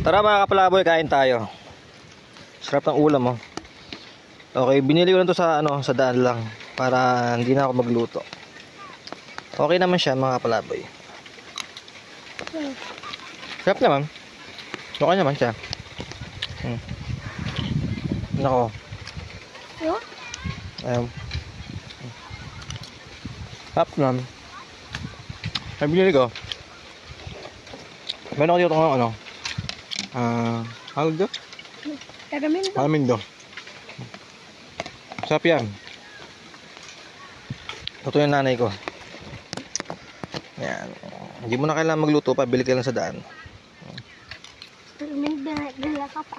Tara mga kapalaboy, kain tayo. Sarap ng ulam, oh. Okay, binili ko lang to sa sa daan lang para hindi na ako magluto. Okay naman siya mga kapalaboy. Sarap naman. Okay naman siya. Nako. Ayun. Sarap naman. Ay, binili ko. Meron ko dito ng halga? Tagamindo. Almindo. Sarap yan. Ito yung nanay ko. Yan. Hindi mo na kailangan magluto pa. Bili ka lang sa daan. Tagamindo, dala ka pa.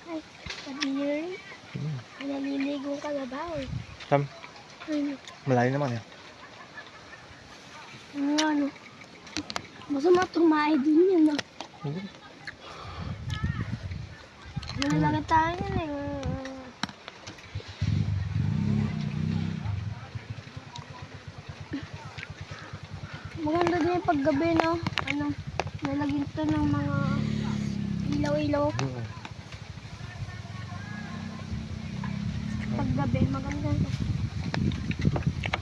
Ay, sabi niyo rin. Naliligo ka na ba? Sam, Ano? malayo naman eh. Ano? Masama tumahay din yun, no? Malalagay tayo yun eh. Maganda din yung paggabi, no? Nalagyan ito ng mga ilaw-ilaw. Paggabi, maganda ito.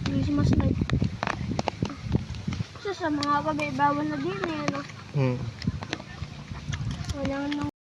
Christmas light. Kasi sa mga gabi, bawal na din eh, no? Wala nang